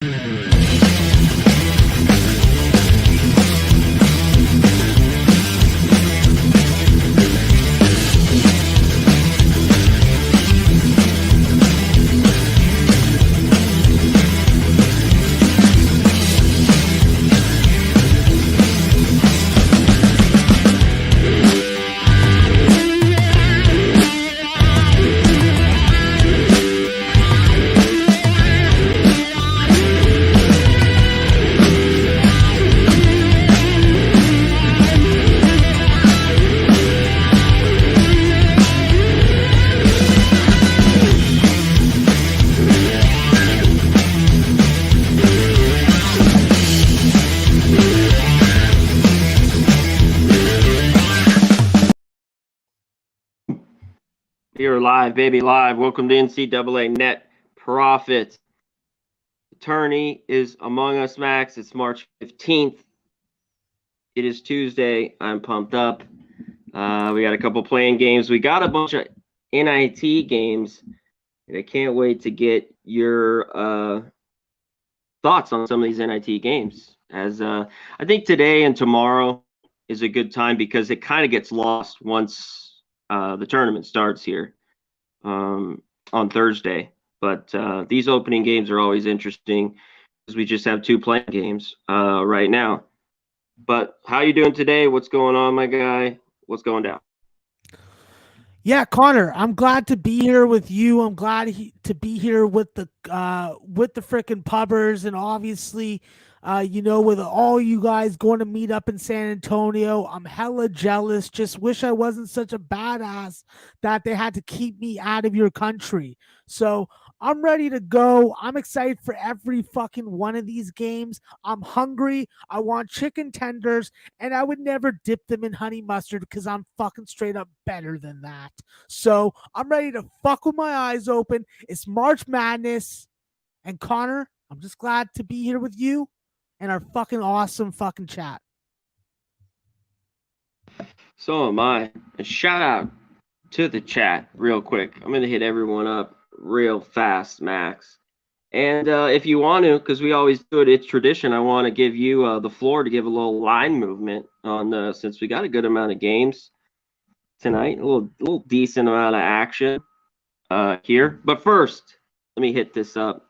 You're live, baby, live. Welcome to NCAA Net Profits. Attorney is among us, Max. It's March 15th. It is Tuesday. I'm pumped up. We got a couple playing games. We got a bunch of NIT games, and I can't wait to get your thoughts on some of these NIT games. As I think today and tomorrow is a good time because it kind of gets lost once the tournament starts here on Thursday. But these opening games are always interesting because we just have two playing games right now. But how you doing today? What's going on, my guy? What's going down? Yeah, Conor, I'm glad to be here with you. I'm glad to be here with the freaking pubbers, and obviously, with all you guys going to meet up in San Antonio. I'm hella jealous. Just wish I wasn't such a badass that they had to keep me out of your country. So I'm ready to go. I'm excited for every fucking one of these games. I'm hungry. I want chicken tenders, and I would never dip them in honey mustard because I'm fucking straight up better than that. So I'm ready to fuck with my eyes open. It's March Madness. And Conor, I'm just glad to be here with you and our fucking awesome fucking chat. So am I. A shout out to the chat real quick. I'm going to hit everyone up real fast, Max. And if you want to, because we always do it, it's tradition, I want to give you the floor to give a little line movement on since we got a good amount of games tonight, a little decent amount of action here. But first, let me hit this up.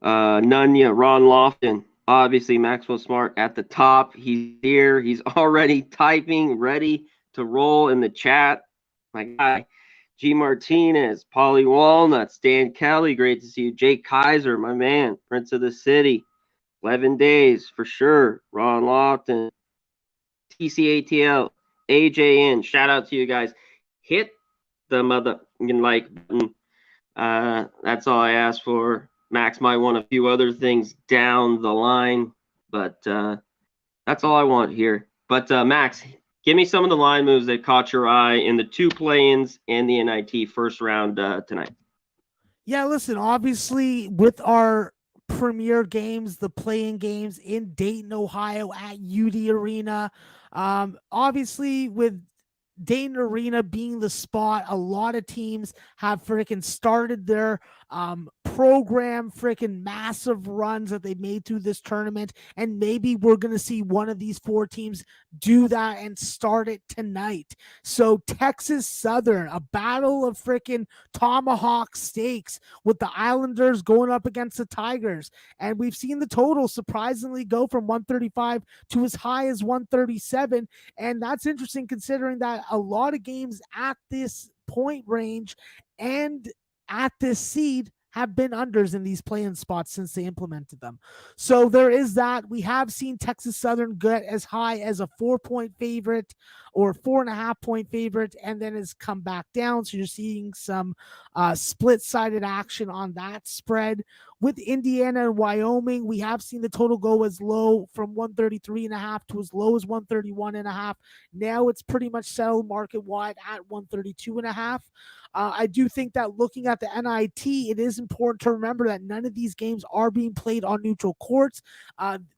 Nunya, Ron Lofton, obviously Maxwell Smart at the top. He's here. He's already typing, ready to roll in the chat. My guy, G. Martinez, Polly Walnut, Stan Kelly, great to see you. Jake Kaiser, my man, Prince of the City, 11 days for sure. Ron Lofton, TCATL, AJN, shout out to you guys. Hit the mother like button. That's all I asked for. Max might want a few other things down the line, but that's all I want here. But Max, give me some of the line moves that caught your eye in the two play-ins and the NIT first round tonight. Yeah, listen, obviously with our premier games, the play-in games in Dayton, Ohio at UD Arena, obviously with Dayton Arena being the spot, a lot of teams have freaking started their program freaking massive runs that they made through this tournament, and maybe we're going to see one of these four teams do that and start it tonight. So Texas Southern, a battle of freaking tomahawk steaks with the Islanders going up against the Tigers, and we've seen the total surprisingly go from 135 to as high as 137, and that's interesting considering that a lot of games at this point range and at this seed have been unders in these play-in spots since they implemented them. So there is that. We have seen Texas Southern get as high as a 4-point favorite or 4.5-point favorite, and then has come back down. So you're seeing some split-sided action on that spread. With Indiana and Wyoming, we have seen the total go as low from 133.5 to as low as 131.5. Now it's pretty much settled market-wide at 132.5. I do think that looking at the NIT, it is important to remember that none of these games are being played on neutral courts.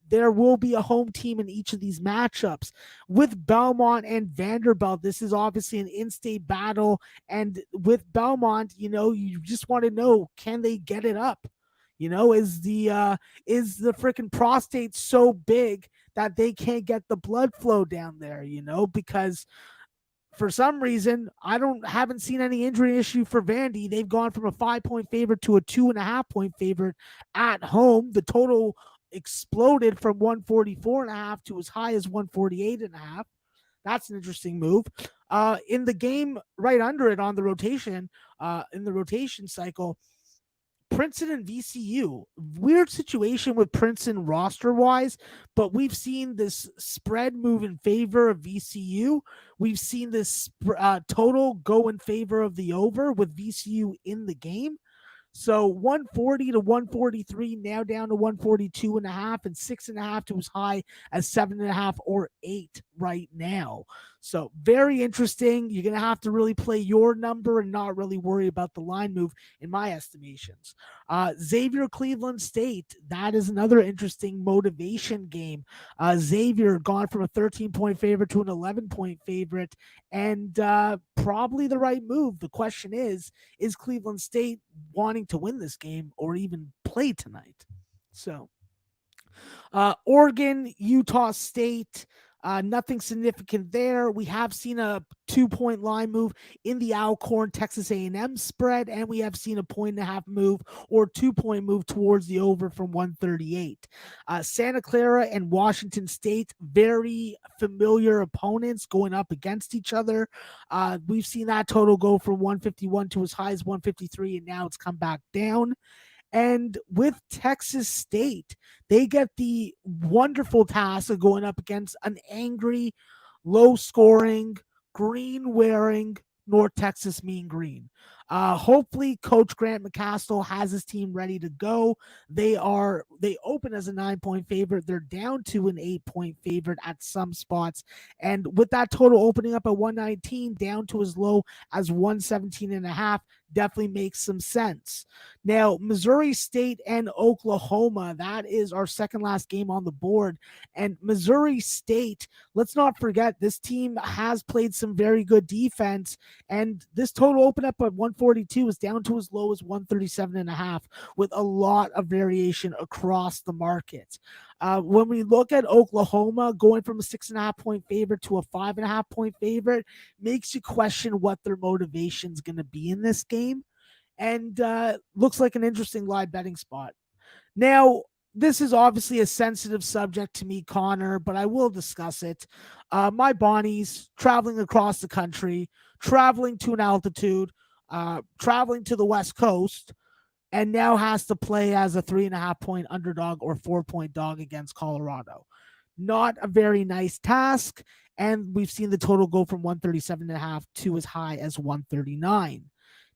There will be a home team in each of these matchups. With Belmont and Vanderbilt, this is obviously an in-state battle. And with Belmont, you just want to know, can they get it up? Is the freaking prostate so big that they can't get the blood flow down there? Because for some reason, haven't seen any injury issue for Vandy. They've gone from a 5-point favorite to a 2.5-point favorite at home. The total exploded from 144.5 to as high as 148.5. That's an interesting move. In the game right under it on the rotation, in the rotation cycle, Princeton and VCU. Weird situation with Princeton roster wise, but we've seen this spread move in favor of VCU. We've seen this total go in favor of the over with VCU in the game. So 140 to 143, now down to 142.5 and 6.5 to as high as 7.5 or 8 right now. So very interesting. You're going to have to really play your number and not really worry about the line move in my estimations. Xavier Cleveland State, that is another interesting motivation game. Xavier gone from a 13-point favorite to an 11-point favorite, and probably the right move. The question is Cleveland State wanting to win this game or even play tonight? So Oregon, Utah State, nothing significant there. We have seen a 2-point line move in the Alcorn Texas A&M spread, and we have seen a 1.5 move or 2-point move towards the over from 138. Santa Clara and Washington State, very familiar opponents going up against each other. We've seen that total go from 151 to as high as 153, and now it's come back down. And with Texas State, they get the wonderful task of going up against an angry, low scoring, green wearing North Texas Mean Green. Hopefully, Coach Grant McCaskill has his team ready to go. They open as a 9-point favorite. They're down to an 8-point favorite at some spots. And with that total opening up at 119 down to as low as 117.5, definitely makes some sense. Now, Missouri State and Oklahoma, that is our second last game on the board. And Missouri State, let's not forget, this team has played some very good defense. And this total open up at 142 is down to as low as 137.5 with a lot of variation across the market. When we look at Oklahoma going from a 6.5-point favorite to a 5.5-point favorite, makes you question what their motivation is going to be in this game. And looks like an interesting live betting spot. Now, this is obviously a sensitive subject to me, Connor, but I will discuss it. My Bonnie's traveling across the country, traveling to an altitude, traveling to the West Coast, and now has to play as a 3.5-point underdog or 4-point dog against Colorado. Not a very nice task, and we've seen the total go from 137.5 to as high as 139.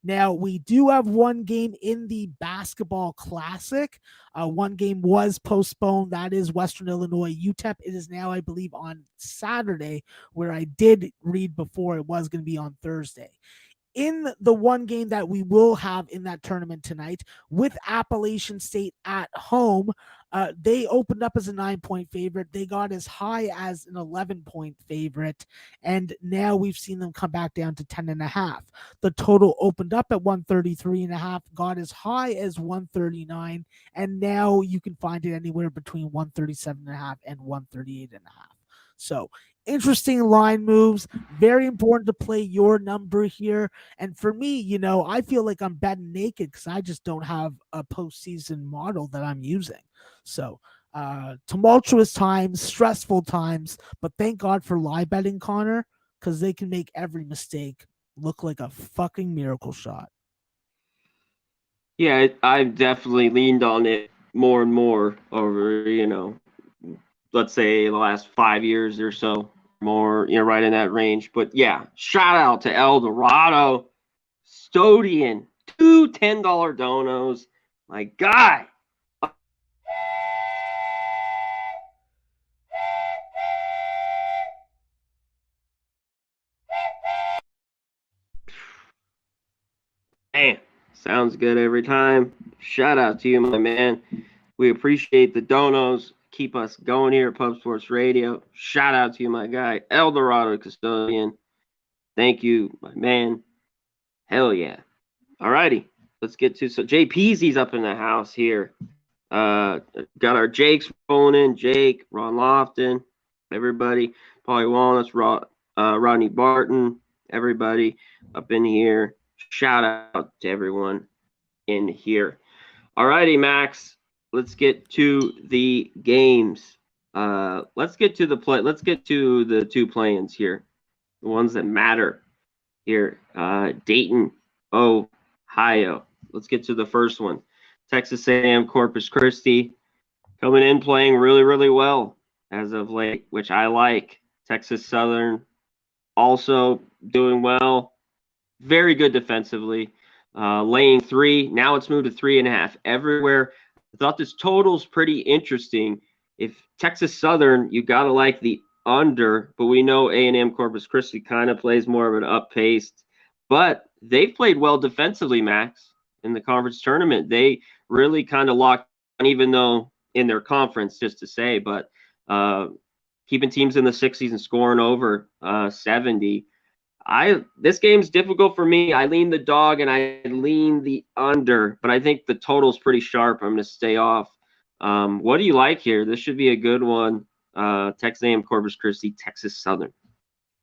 Now, we do have one game in the basketball classic. One game was postponed. That is Western Illinois UTEP. It is now, I believe, on Saturday, where I did read before it was going to be on Thursday. In the one game that we will have in that tournament tonight with Appalachian State at home, they opened up as a 9-point favorite. They got as high as an 11-point favorite, and now we've seen them come back down to 10.5. The total opened up at 133.5, got as high as 139, and now you can find it anywhere between 137.5 and 138.5. So interesting line moves. Very important to play your number here. And for me, I feel like I'm betting naked because I just don't have a postseason model that I'm using. So tumultuous times, stressful times, but thank God for live betting, Connor, because they can make every mistake look like a fucking miracle shot. Yeah, I've definitely leaned on it more and more over, let's say the last 5 years or so, more, right in that range. But yeah, shout out to El Dorado, Stodian, 2 $10 donos. My guy. Man, sounds good every time. Shout out to you, my man. We appreciate the donos. Keep us going here at Pub Sports Radio. Shout out to you, my guy, El Dorado Custodian. Thank you, my man. Hell yeah. All righty. let's get to so JPZ's up in the house here. Got our Jakes rolling in. Jake, Ron Lofton, everybody. Polly Walnuts, Rodney Barton, everybody up in here. Shout out to everyone in here. All righty, Max. Let's get to the games. Let's get to the play. Let's get to the two play-ins here, the ones that matter here. Dayton, Ohio. Let's get to the first one. Texas A&M Corpus Christi coming in playing really, really well as of late, which I like. Texas Southern also doing well. Very good defensively. Laying 3. Now it's moved to 3.5. Everywhere. I thought this total's pretty interesting. If Texas Southern, you got to like the under, but we know A&M Corpus Christi kind of plays more of an up-paced. But they've played well defensively, Max, in the conference tournament. They really kind of locked on, even though in their conference, just to say, but keeping teams in the 60s and scoring over 70. This game's difficult for me. I lean the dog and I lean the under, but I think the total's pretty sharp. I'm going to stay off. What do you like here? This should be a good one. Texas A&M Corpus Christi, Texas Southern.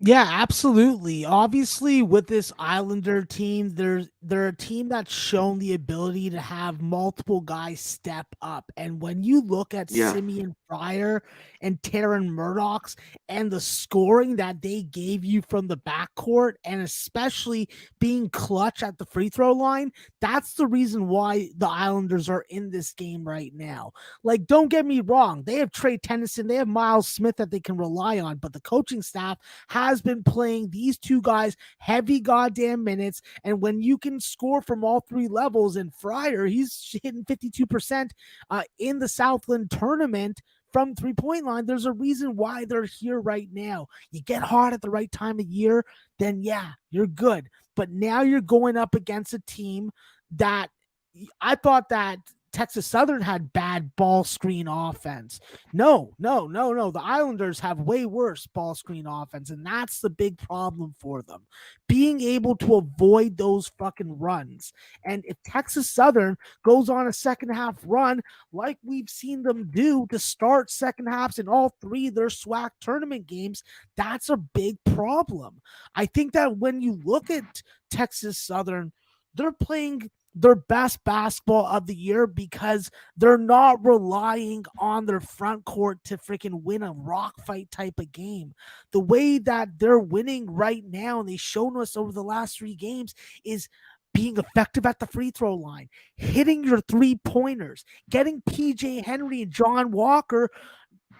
Yeah, absolutely. Obviously, with this Islander team, they're a team that's shown the ability to have multiple guys step up. And when you look at Simeon Fryer and Taryn Murdoch's and the scoring that they gave you from the backcourt, and especially being clutch at the free throw line, that's the reason why the Islanders are in this game right now. Like, don't get me wrong, they have Trey Tennyson, they have Miles Smith that they can rely on, but the coaching staff has been playing these two guys heavy goddamn minutes. And when you can score from all three levels, and Fryer, he's hitting 52% in the Southland tournament from 3-point line, there's a reason why they're here right now. You get hot at the right time of year, then yeah, you're good. But now you're going up against a team that I thought that Texas Southern had bad ball screen offense. No. The Islanders have way worse ball screen offense, and that's the big problem for them. Being able to avoid those fucking runs. And if Texas Southern goes on a second half run, like we've seen them do to start second halves in all three of their SWAC tournament games, that's a big problem. I think that when you look at Texas Southern, they're playing their best basketball of the year because they're not relying on their front court to freaking win a rock fight type of game. The way that they're winning right now, and they've shown us over the last 3 games, is being effective at the free throw line, hitting your 3-pointers, getting PJ Henry and John Walker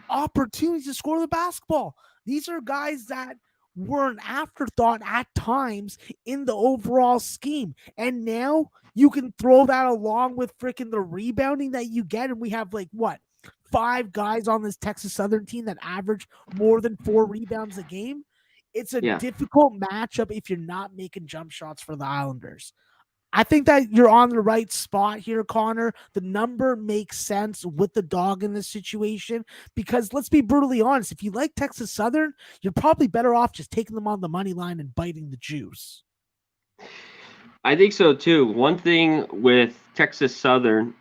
opportunities to score the basketball. These are guys that were an afterthought at times in the overall scheme. And now you can throw that along with freaking the rebounding that you get. And we have 5 guys on this Texas Southern team that average more than 4 rebounds a game. It's a difficult matchup if you're not making jump shots for the Islanders. I think that you're on the right spot here, Connor. The number makes sense with the dog in this situation because let's be brutally honest. If you like Texas Southern, you're probably better off just taking them on the money line and biting the juice. I think so too. One thing with Texas Southern,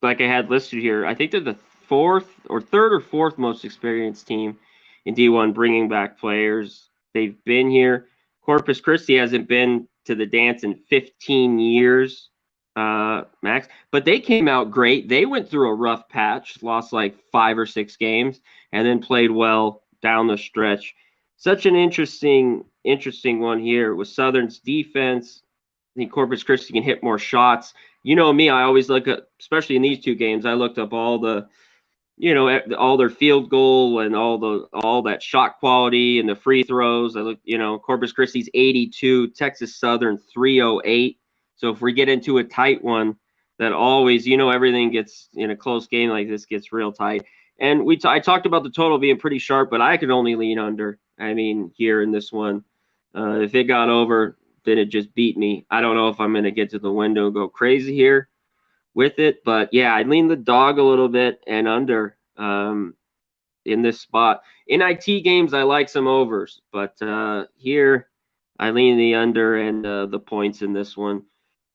like I had listed here, I think they're the third or fourth most experienced team in D1 bringing back players. They've been here. Corpus Christi hasn't been to the dance in 15 years, Max. But they came out great. They went through a rough patch, lost 5 or 6 games, and then played well down the stretch. Such an interesting one here with Southern's defense. I think Corpus Christi can hit more shots. You know me, I always look at, especially in these 2 games, I looked up all the all their field goal and all that shot quality and the free throws. I look, Corpus Christi's 82, Texas Southern 308. So if we get into a tight one, that always, everything gets in a close game like this gets real tight. And I talked about the total being pretty sharp, but I could only lean under. I mean, here in this one, if it got over, then it just beat me. I don't know if I'm going to get to the window and go crazy here with it, but yeah, I lean the dog a little bit and under in this spot. In IT games, I like some overs, but here I lean the under and the points in this one.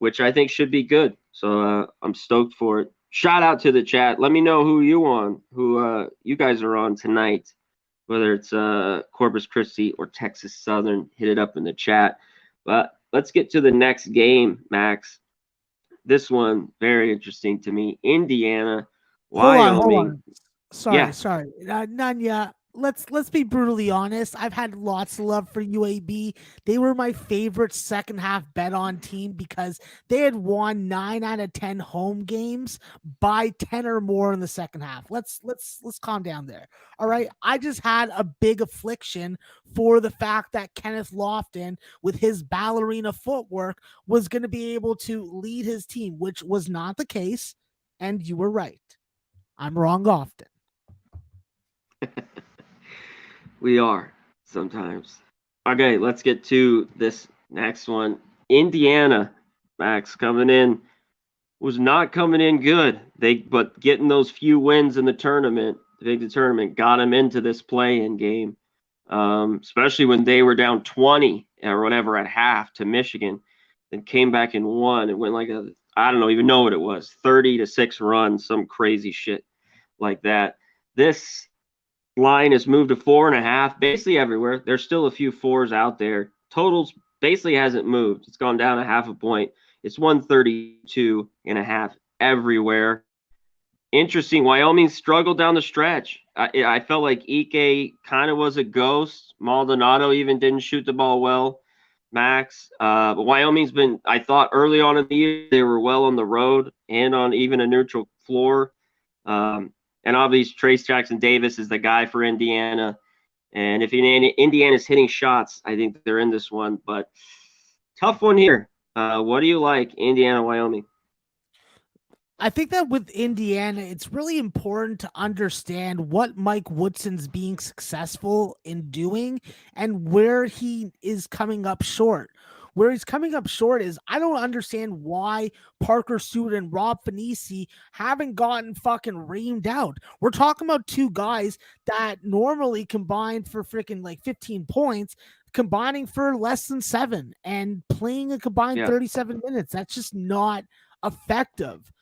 which I think should be good. So I'm stoked for it. Shout out to the chat. Let me know who you guys are on tonight, whether it's Corpus Christi or Texas Southern. Hit it up in the chat. But let's get to the next game, Max. This one very interesting to me. Indiana, Hold Wyoming. on. Sorry, Yeah, sorry. Nanya, let's be brutally honest. I've had lots of love for UAB. They were my favorite second half bet on team because they had won 9 out of 10 home games by 10 or more in the second half. Let's calm down there. All right. I just had a big affliction for the fact that Kenneth Lofton, with his ballerina footwork, was going to be able to lead his team, which was not the case. And you were right. I'm wrong often. we are sometimes. Okay, let's get to this next one. Indiana, Max, was not coming in good. But getting those few wins in the tournament, got them into this play-in game. Especially when they were down 20 or whatever at half to Michigan, then came back and won. It went like I don't even know what it was, 30-6 run, some crazy shit like that. This line has moved to 4.5 basically everywhere. There's still a few fours out there. Totals basically hasn't moved. It's gone down a half a point. It's 132.5 everywhere. Interesting. Wyoming struggled down the stretch. I felt like Ike kind of was a ghost. Maldonado even didn't shoot the ball well. Max. But Wyoming's been, I thought early on in the year, they were well on the road and on even a neutral floor. And obviously, Trace Jackson Davis is the guy for Indiana. And if Indiana's hitting shots, I think they're in this one. But tough one here. What do you like, Indiana, Wyoming? I think that with Indiana, it's really important to understand what Mike Woodson's being successful in doing and where he is coming up short. Where he's coming up short is I don't understand why Parker Stewart and Rob Finisi haven't gotten fucking reamed out. We're talking about two guys that normally combine for freaking like 15 points, combining for less than 7 and playing a combined 37 minutes. That's just not effective.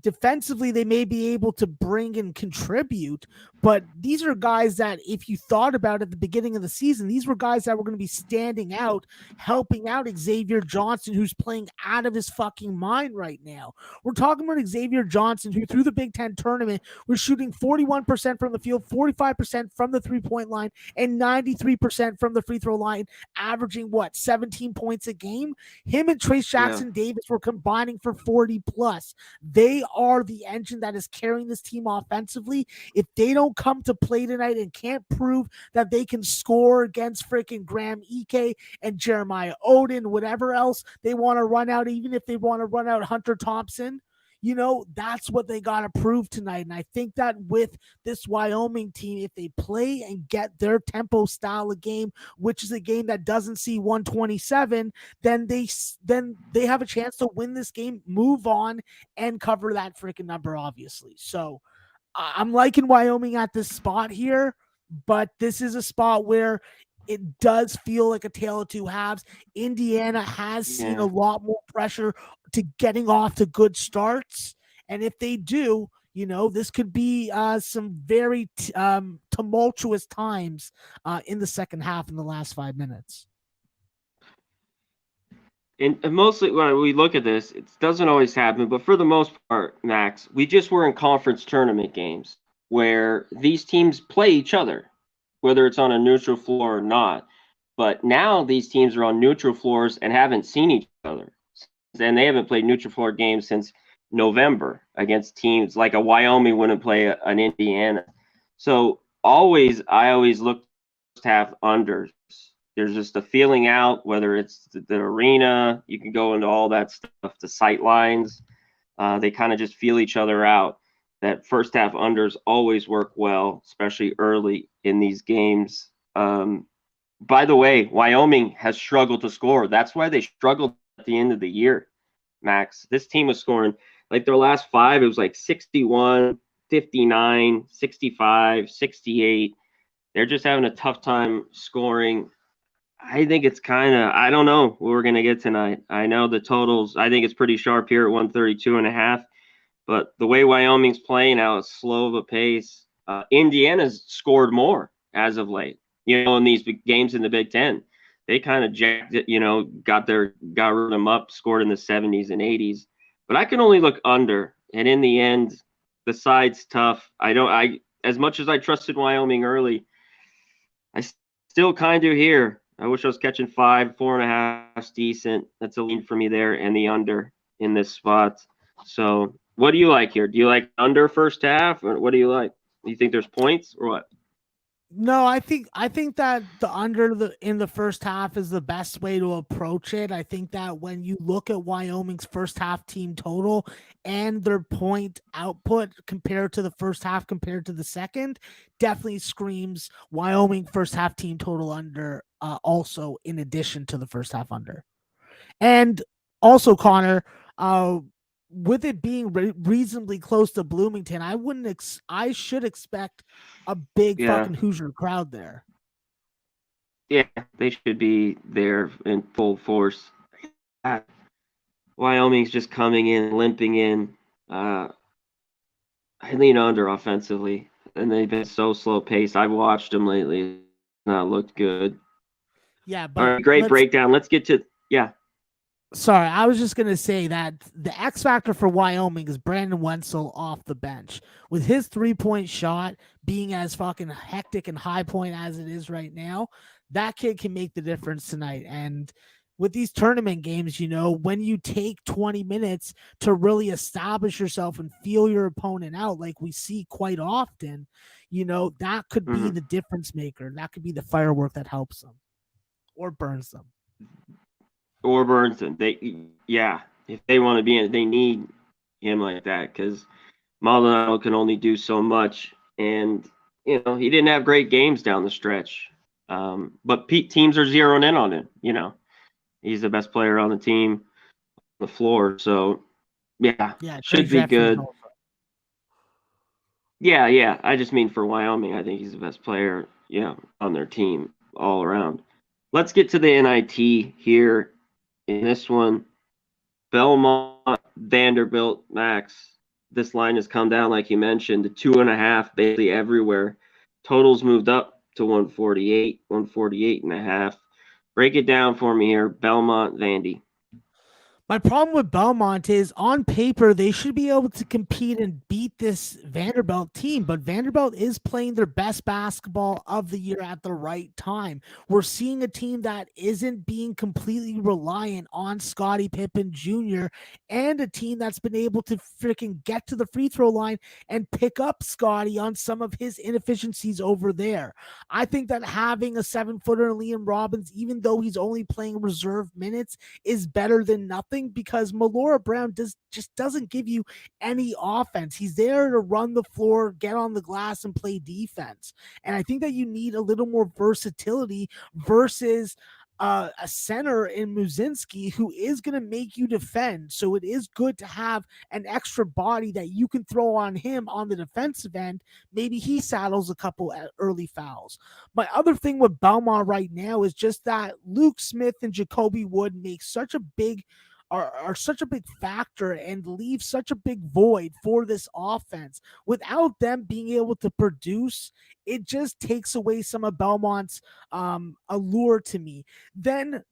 Defensively, they may be able to bring and contribute, but these are guys that, if you thought about at the beginning of the season, these were guys that were going to be standing out, helping out Xavier Johnson, who's playing out of his fucking mind right now. We're talking about Xavier Johnson, who through the Big Ten tournament was shooting 41% from the field, 45% from the three-point line, and 93% from the free throw line, averaging 17 points a game. Him and Trace Jackson Davis were combining for 40 plus. They are the engine that is carrying this team offensively. If they don't come to play tonight and can't prove that they can score against freaking Graham Ike and Jeremiah Odin, whatever else they want to run out, even if they want to run out Hunter Thompson, that's what they got to prove tonight. And I think that with this Wyoming team, if they play and get their tempo style of game, which is a game that doesn't see 127, then they have a chance to win this game, move on, and cover that freaking number, obviously. So I'm liking Wyoming at this spot here, but this is a spot where it does feel like a tale of two halves. Indiana has seen a lot more pressure to getting off to good starts. And if they do, this could be some very tumultuous times in the second half in the last 5 minutes. And mostly when we look at this, it doesn't always happen, but for the most part, Max, we just were in conference tournament games where these teams play each other, whether it's on a neutral floor or not. But now these teams are on neutral floors and haven't seen each other. And they haven't played neutral floor games since November against teams like a Wyoming wouldn't play an Indiana. So I always look to have unders. There's just a feeling out, whether it's the arena, you can go into all that stuff, the sight lines. They kind of just feel each other out. That first half unders always work well, especially early in these games. By the way, Wyoming has struggled to score. That's why they struggled at the end of the year, Max. This team was scoring, like their last 5, it was like 61, 59, 65, 68. They're just having a tough time scoring. I think it's kind of, I don't know what we're going to get tonight. I know the totals, I think it's pretty sharp here at 132.5, but the way Wyoming's playing now is slow of a pace. Indiana's scored more as of late, in these big games in the Big Ten. They kind of jacked it, got them up, scored in the 70s and 80s. But I can only look under. And in the end, the side's tough. As much as I trusted Wyoming early, I still kind of here. I wish I was catching 5, 4.5's decent. That's a lean for me there, and the under in this spot. So, what do you like here? Do you like under first half, or what do you like? Do you think there's points, or what? No, I think that the under in the first half is the best way to approach it. I think that when you look at Wyoming's first half team total and their point output compared to the first half compared to the second, definitely screams Wyoming first half team total under, also in addition to the first half under. And also, Connor, with it being reasonably close to Bloomington, I should expect a big Yeah, fucking Hoosier crowd there. yeah, they should be there in full force. Wyoming's just coming in, limping in. I lean under offensively, and they've been so slow paced. I've watched them lately; it's not looked good. Yeah, All but right, great breakdown. Let's get to sorry, I was just gonna say that the X factor for Wyoming is Brandon Wenzel off the bench. With his 3-point shot being as fucking hectic and high point as it is right now, that kid can make the difference tonight. And with these tournament games, when you take 20 minutes to really establish yourself and feel your opponent out, like we see quite often, that could be Mhm. the difference maker. That could be the firework that helps them or burns them. Or Burnson. If they want to be in it, they need him like that because Maldonado can only do so much, and he didn't have great games down the stretch. But teams are zeroing in on him. He's the best player on the team, on the floor. So yeah, Yeah, Trey should be Jeffries good. also. Yeah, yeah. I just mean for Wyoming, I think he's the best player, on their team all around. Let's get to the NIT here in this one. Belmont, Vanderbilt, Max. This line has come down, like you mentioned, to 2.5, basically everywhere. Totals moved up to 148, 148.5. Break it down for me here. Belmont, Vandy. My problem with Belmont is on paper, they should be able to compete and beat this Vanderbilt team, but Vanderbilt is playing their best basketball of the year at the right time. We're seeing a team that isn't being completely reliant on Scottie Pippen Jr. and a team that's been able to freaking get to the free throw line and pick up Scottie on some of his inefficiencies over there. I think that having a 7-footer Liam Robbins, even though he's only playing reserve minutes, is better than nothing because Melora Brown just doesn't give you any offense. He's there to run the floor, get on the glass, and play defense. And I think that you need a little more versatility versus a center in Muzinski who is going to make you defend. So it is good to have an extra body that you can throw on him on the defensive end. Maybe he saddles a couple early fouls. My other thing with Belmont right now is just that Luke Smith and Jacoby Wood make such a big are such a big factor and leave such a big void for this offense. Without them being able to produce, it just takes away some of Belmont's allure to me. Then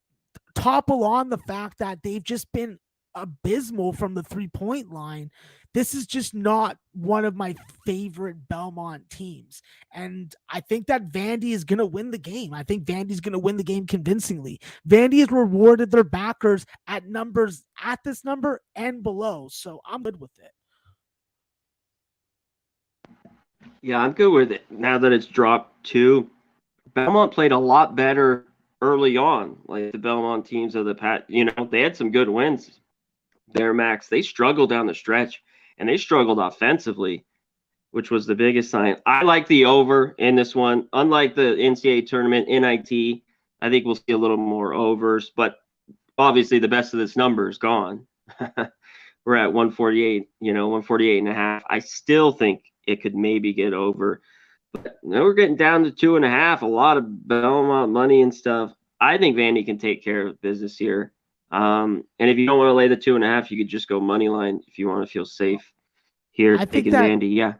topple on the fact that they've just been abysmal from the 3-point line. This is just not one of my favorite Belmont teams. And I think that Vandy is going to win the game. I think Vandy's going to win the game convincingly. Vandy has rewarded their backers at numbers at this number and below. So I'm good with it. Yeah, I'm good with it. Now that it's dropped 2, Belmont played a lot better early on. Like the Belmont teams of the past, they had some good wins there, Max. They struggled down the stretch, and they struggled offensively, which was the biggest sign. I like the over in this one. Unlike the NCAA tournament, NIT, I think we'll see a little more overs, but obviously the best of this number is gone. We're at 148, 148.5. I still think it could maybe get over. But now we're getting down to 2.5. A lot of Belmont money and stuff. I think Vandy can take care of business here. And if you don't want to lay the 2.5, you could just go money line if you want to feel safe here I think taking that Vandy. Yeah.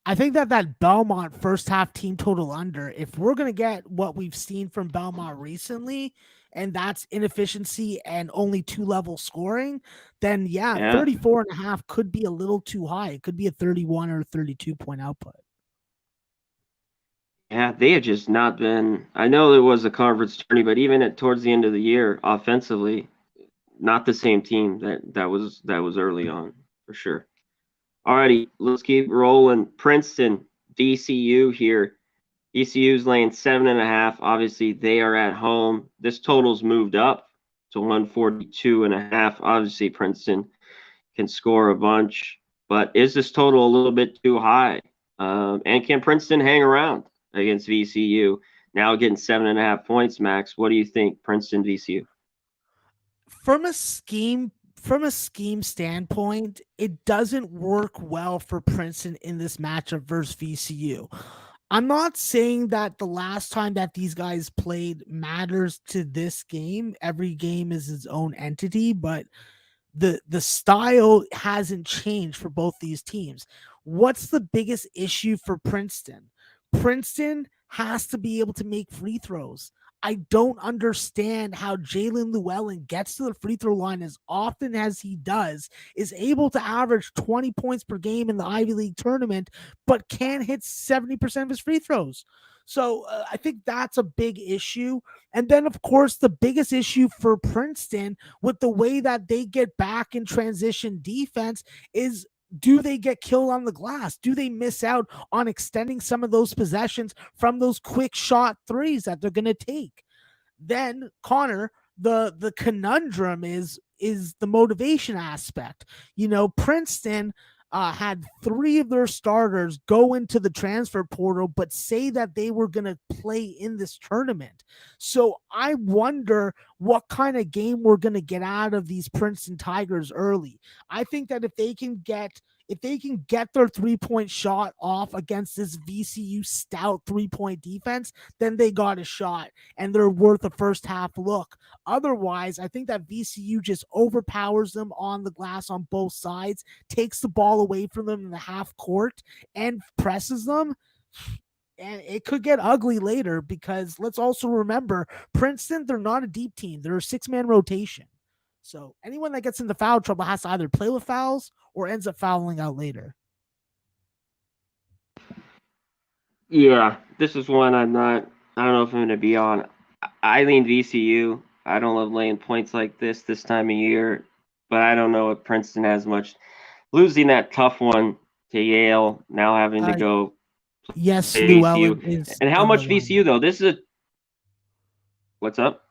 I think that Belmont first half team total under, if we're going to get what we've seen from Belmont recently, and that's inefficiency and only 2-level scoring, then yeah, Yeah. 34.5 could be a little too high. It could be a 31 or 32 point output. Yeah, they had just not been. I know it was a conference tourney, but even towards the end of the year, offensively, not the same team that was early on for sure. Alrighty, let's keep rolling. Princeton, VCU here. VCU's laying 7.5. Obviously, they are at home. This total's moved up to 142.5. Obviously, Princeton can score a bunch, but is this total a little bit too high? And can Princeton hang around against VCU? Now getting 7.5 points, Max. What do you think, Princeton VCU? From a scheme standpoint, it doesn't work well for Princeton in this matchup versus VCU. I'm not saying that the last time that these guys played matters to this game. Every game is its own entity, but the style hasn't changed for both these teams. What's the biggest issue for Princeton? Princeton has to be able to make free throws. I don't understand how Jalen Llewellyn gets to the free throw line as often as he does, is able to average 20 points per game in the Ivy League tournament, but can't hit 70% of his free throws. So I think that's a big issue. And then, of course, the biggest issue for Princeton with the way that they get back in transition defense is, do they get killed on the glass? Do they miss out on extending some of those possessions from those quick shot threes that they're going to take? Then, Conor, the conundrum is the motivation aspect. Princeton had 3 of their starters go into the transfer portal, but say that they were going to play in this tournament. So I wonder what kind of game we're going to get out of these Princeton Tigers early. I think that if they can get their 3-point shot off against this VCU stout 3-point defense, then they got a shot and they're worth a first half look. Otherwise, I think that VCU just overpowers them on the glass on both sides, takes the ball away from them in the half court, and presses them. And it could get ugly later because let's also remember, Princeton, they're not a deep team. They're a 6-man rotation. So anyone that gets into foul trouble has to either play with fouls or ends up fouling out later. Yeah, this is one I don't know if I'm going to be on. I lean VCU. I don't love laying points like this time of year, but I don't know if Princeton has much. Losing that tough one to Yale, now having to go Yes, play Llewellyn VCU. is And how in the much VCU, lineup. though? This is what's up?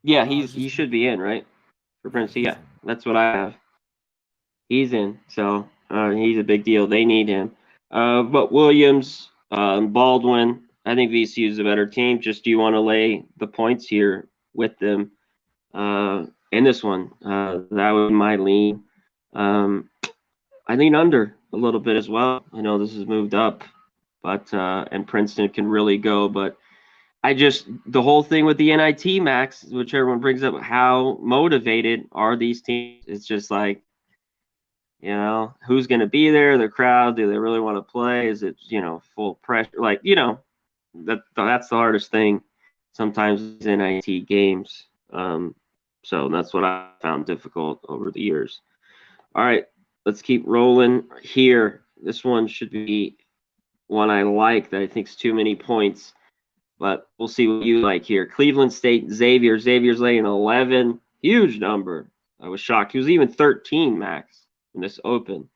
Yeah, I was he just should be in, right? For yeah, Princeton. he's Yeah, in. that's what I have. He's in, so he's a big deal. They need him. But Williams, Baldwin, I think VCU is a better team. Just do you want to lay the points here with them in this one? That would be my lean. I lean under a little bit as well. I know this has moved up, but and Princeton can really go. But the whole thing with the NIT, Max, which everyone brings up, how motivated are these teams? It's just like, who's going to be there? The crowd, do they really want to play? Is it, full pressure? Like, that's the hardest thing sometimes in NIT games. So that's what I found difficult over the years. All right, let's keep rolling here. This one should be one I like that I think is too many points, but we'll see what you like here. Cleveland State, Xavier. Xavier's laying 11. Huge number. I was shocked. He was even 13, Max, in this open.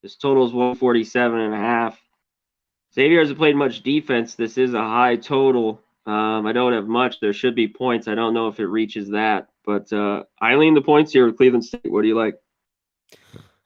This total is 147.5. Xavier hasn't played much defense. This is a high total. I don't have much. There should be points. I don't know if it reaches that, but I lean the points here with Cleveland State. What do you like?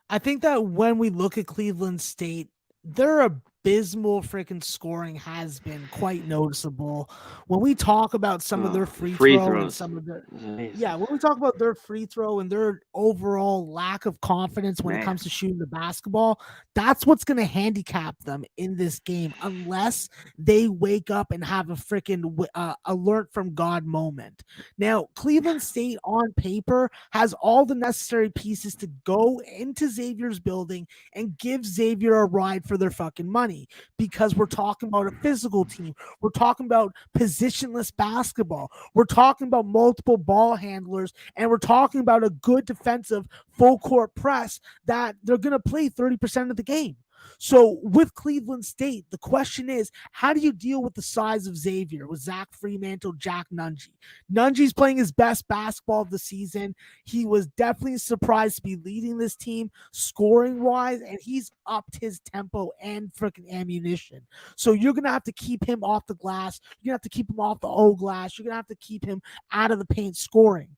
I think that when we look at Cleveland State, they're a abysmal freaking scoring has been quite noticeable. When we talk about some of their free Free throw and throws. some of their Amazing. when we talk about their free throw and their overall lack of confidence when it Man. comes to shooting the basketball, that's what's going to handicap them in this game unless they wake up and have a freaking alert from God moment. Now, Cleveland State on paper has all the necessary pieces to go into Xavier's building and give Xavier a ride for their fucking money because we're talking about a physical team. We're talking about positionless basketball. We're talking about multiple ball handlers, and we're talking about a good defensive full court press that they're going to play 30% of the game. So with Cleveland State, the question is, how do you deal with the size of Xavier with Zach Fremantle, Jack Nungy? Nungy's playing his best basketball of the season. He was definitely surprised to be leading this team scoring wise, and he's upped his tempo and freaking ammunition. So you're going to have to keep him off the glass. You're going to have to keep him off the O glass. You're going to have to keep him out of the paint scoring.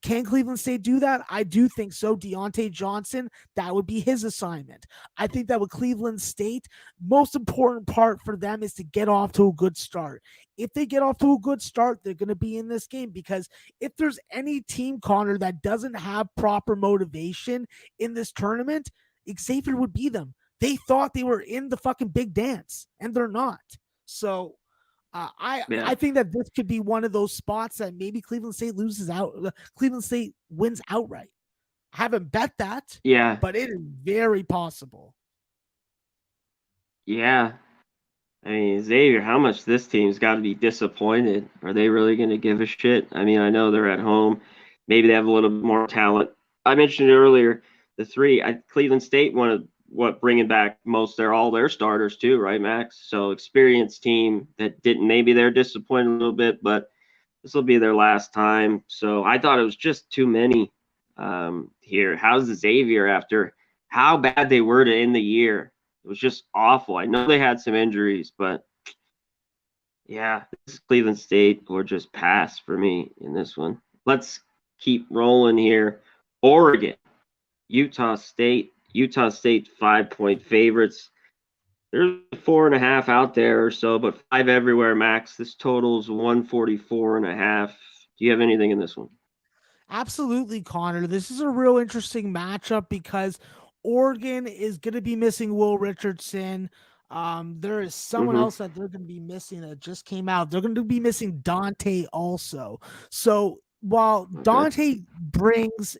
Can Cleveland State do that? I do think so. Deontay Johnson, that would be his assignment. I think that with Cleveland State, most important part for them is to get off to a good start. If they get off to a good start, they're going to be in this game because if there's any team, Conor, that doesn't have proper motivation in this tournament, Xavier would be them. They thought they were in the fucking big dance, and they're not. So I think that this could be one of those spots that maybe Cleveland State loses out. Cleveland State wins outright. I haven't bet that. Yeah. But it is very possible. Yeah. I mean, Xavier, how much this team's got to be disappointed? Are they really going to give a shit? I mean, I know they're at home. Maybe they have a little bit more talent. I mentioned earlier the three. Cleveland State wanted bringing back all their starters too, right, Max? So experienced team that didn't. Maybe they're disappointed a little bit, but this will be their last time. So I thought it was just too many here. How's Xavier after how bad they were to end the year? It was just awful. I know they had some injuries, but yeah, this is Cleveland State or just pass for me in this one. Let's keep rolling here. Oregon, Utah State. Utah State 5-point favorites. There's 4.5 out there or so, but 5 everywhere, Max. This totals 144.5. Do you have anything in this one? Absolutely, Conor. This is a real interesting matchup because Oregon is going to be missing Will Richardson. There is someone else that they're going to be missing that just came out. They're going to be missing Dante also. So while Dante brings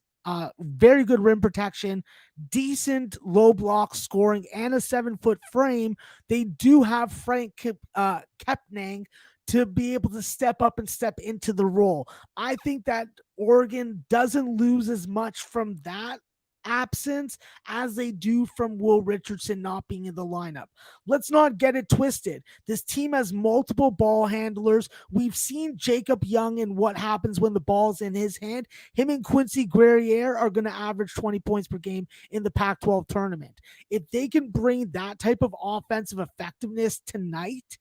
very good rim protection, decent low block scoring, and a 7-foot frame, they do have Frank Kepnang to be able to step up and step into the role. I think that Oregon doesn't lose as much from that absence as they do from Will Richardson not being in the lineup. Let's not get it twisted. This team has multiple ball handlers. We've seen Jacob Young and what happens when the ball's in his hand. Him and Quincy Guerriere are going to average 20 points per game in the Pac-12 tournament. If they can bring that type of offensive effectiveness tonight,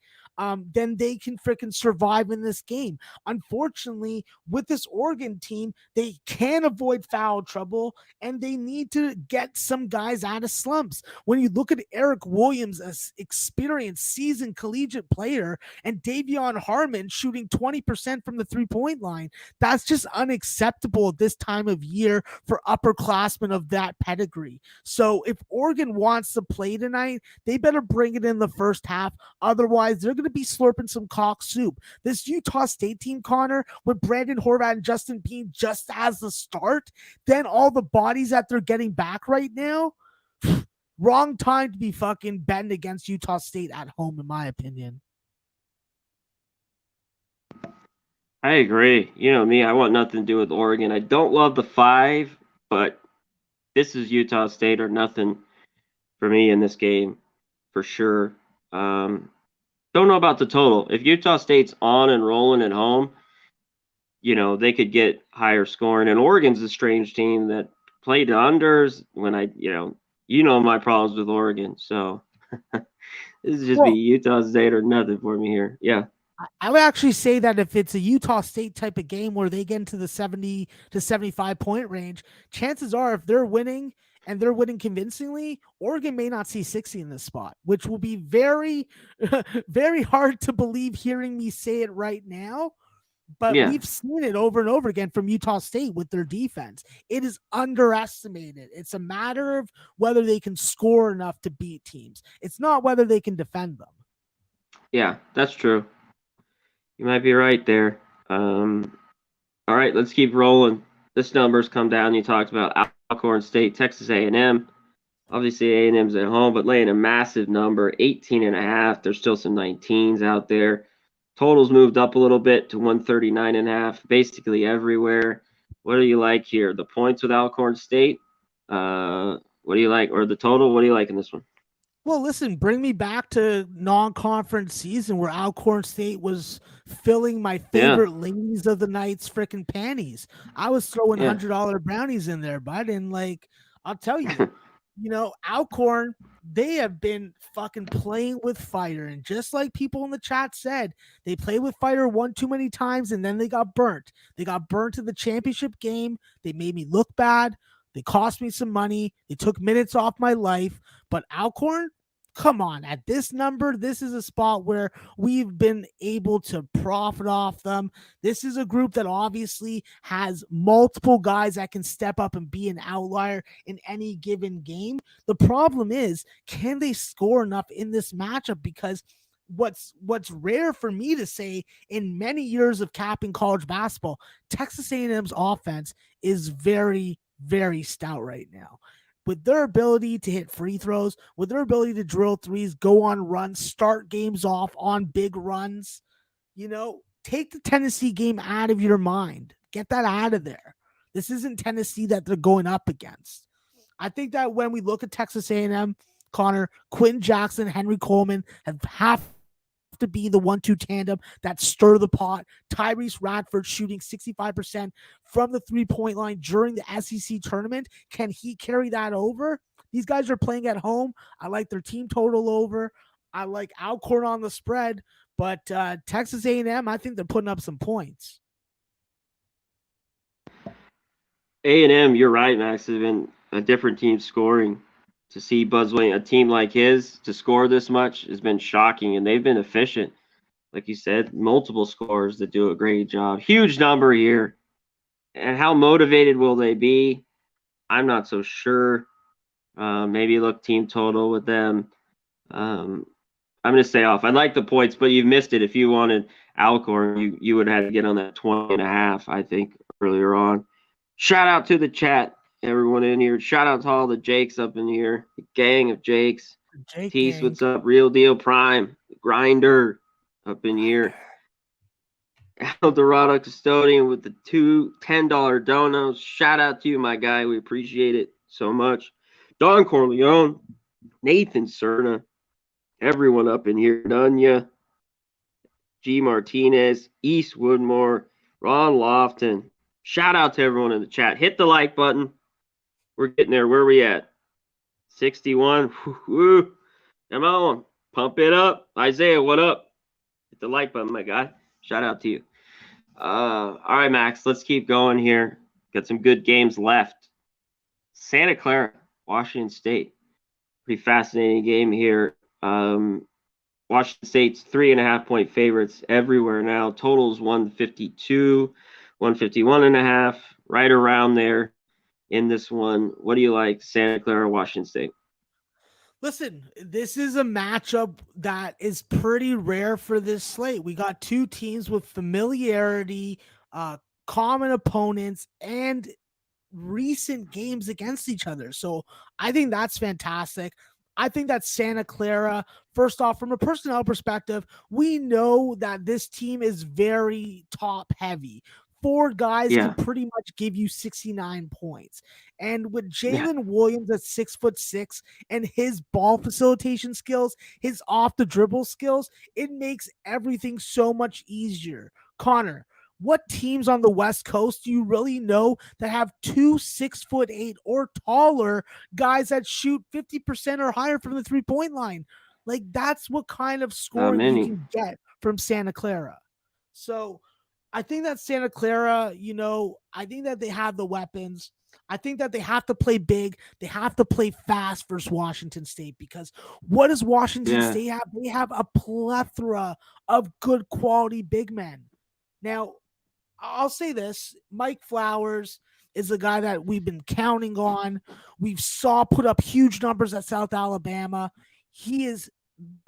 then they can freaking survive in this game. Unfortunately, with this Oregon team, they can avoid foul trouble and they need to get some guys out of slumps. When you look at Eric Williams, an experienced, seasoned collegiate player, and Davion Harmon shooting 20% from the three-point line, that's just unacceptable at this time of year for upperclassmen of that pedigree. So if Oregon wants to play tonight, they better bring it in the first half. Otherwise, they're going to be slurping some cock soup. This Utah State team, Conor, with Brandon Horvath and Justin Bean just as the start, then all the bodies that they're getting back right now, wrong time to be fucking betting against Utah State at home, in my opinion. I agree. You know me, I want nothing to do with Oregon. I don't love the 5, but this is Utah State or nothing for me in this game, for sure. Don't know about the total. If Utah State's on and rolling at home, you know, they could get higher scoring. And Oregon's a strange team that played unders when you know my problems with Oregon. So this is just be Utah State or nothing for me here. Yeah. I would actually say that if it's a Utah State type of game where they get into the 70 to 75 point range, chances are if they're winning and they're winning convincingly, Oregon may not see 60 in this spot, which will be very, very hard to believe hearing me say it right now. But Yeah. we've seen it over and over again from Utah State with their defense. It is underestimated. It's a matter of whether they can score enough to beat teams. It's not whether they can defend them. Yeah, that's true. You might be right there. All right, let's keep rolling. This number's come down. You talked about Alcorn State, Texas A&M. Obviously, A&M's at home, but laying a massive number, 18 and a half. There's still some 19s out there. Totals moved up a little bit to 139 and a half, basically everywhere. What do you like here? The points with Alcorn State? What do you like? Or the total? What do you like in this one? Well, listen, bring me back to non-conference season where Alcorn State was filling my Yeah, favorite ladies of the night's freaking panties. I was throwing yeah. $100 brownies in there, bud, and I'll tell you, Alcorn, they have been fucking playing with fire, and just like people in the chat said, they played with fire one too many times, and then they got burnt. They got burnt in the championship game. They made me look bad. They cost me some money. They took minutes off my life. But Alcorn, come on, at this number, this is a spot where we've been able to profit off them. This is a group that obviously has multiple guys that can step up and be an outlier in any given game. The problem is, can they score enough in this matchup? Because what's rare for me to say in many years of capping college basketball, Texas A&M's offense is very, very stout right now. With their ability to hit free throws, with their ability to drill threes, go on runs, start games off on big runs, take the Tennessee game out of your mind. Get that out of there. This isn't Tennessee that they're going up against. I think that when we look at Texas A&M, Connor, Quentin Jackson, Henry Coleman have to be the 1-2 tandem that stir the pot. Tyrese Radford shooting 65% from the three-point line during the SEC tournament. Can he carry that over? These guys are playing at home. I like their team total over. I like Alcorn on the spread, but Texas A&M, I think they're putting up some points. A&M, you're right, Max. Has been a different team scoring. To see Buzzway, a team like his, to score this much has been shocking, and they've been efficient. Like you said, multiple scorers that do a great job. Huge number here. And how motivated will they be? I'm not so sure. Maybe look team total with them. I'm going to stay off. I like the points, but you've missed it. If you wanted Alcorn, you would have had to get on that 20 and a half, I think, earlier on. Shout out to the chat, everyone in here. Shout out to all the Jakes up in here, the gang of Jakes. Jake Tease, gang. what's up? Real Deal Prime, Grinder up in here. El Dorado Custodian with the two $10 donos. Shout out to you, my guy. We appreciate it so much. Don Corleone, Nathan Cerna, everyone up in here. Dunya, G. Martinez, East Woodmore, Ron Lofton. Shout out to everyone in the chat. Hit the like button. We're getting there. Where are we at? 61. Woo. Come on. Pump it up. Isaiah, what up? Hit the like button, my guy. Shout out to you. All right, Max. Let's keep going here. Got some good games left. Santa Clara, Washington State. Pretty fascinating game here. Washington State's 3.5 point favorites everywhere now. Totals 152, 151 and a half, right around there in this one. What do you like, Santa Clara, Washington State? Listen, this is a matchup that is pretty rare for this slate. We got two teams with familiarity, common opponents, and recent games against each other. So I think that's fantastic. I think that Santa Clara, first off, from a personnel perspective, we know that this team is very top heavy. Four guys can pretty much give you 69 points. And with Jalen Williams at 6'6" and his ball facilitation skills, his off the dribble skills, it makes everything so much easier. Connor, what teams on the West Coast do you really know that have two 6'8" or taller guys that shoot 50% or higher from the 3-point line? Like, that's what kind of scoring you can get from Santa Clara. So I think that Santa Clara, I think that they have the weapons. I think that they have to play big. They have to play fast versus Washington State, because what does Washington Yeah. State have? They have a plethora of good quality big men. Now, I'll say this: Mike Flowers is the guy that we've been counting on. We've saw put up huge numbers at South Alabama. He is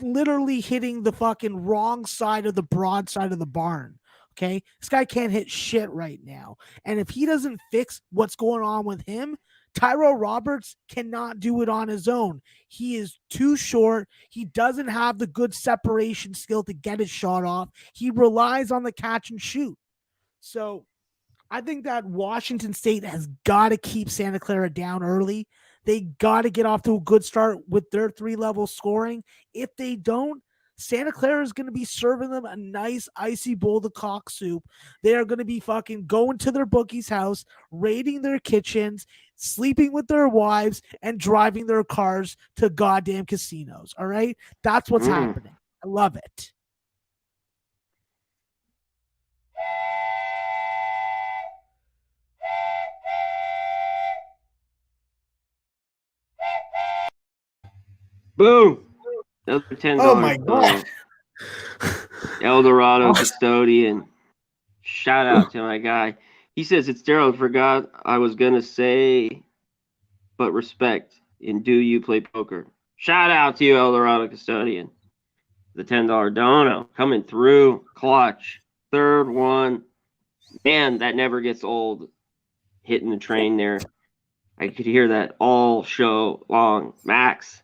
literally hitting the fucking wrong side of the broad side of the barn. Okay. This guy can't hit shit right now. And if he doesn't fix what's going on with him, Tyrell Roberts cannot do it on his own. He is too short. He doesn't have the good separation skill to get his shot off. He relies on the catch and shoot. So I think that Washington State has got to keep Santa Clara down early. They got to get off to a good start with their 3-level scoring. If they don't, Santa Clara is going to be serving them a nice icy bowl of cock soup. They are going to be fucking going to their bookie's house, raiding their kitchens, sleeping with their wives, and driving their cars to goddamn casinos. All right? That's what's happening. I love it. Boom. Another $10. Oh my God. El Dorado custodian. Shout out to my guy. He says it's Daryl. Forgot I was gonna say, but respect. And do you play poker? Shout out to you, El Dorado custodian. The $10 dono coming through clutch. Third one. Man, that never gets old. Hitting the train there. I could hear that all show long. Max.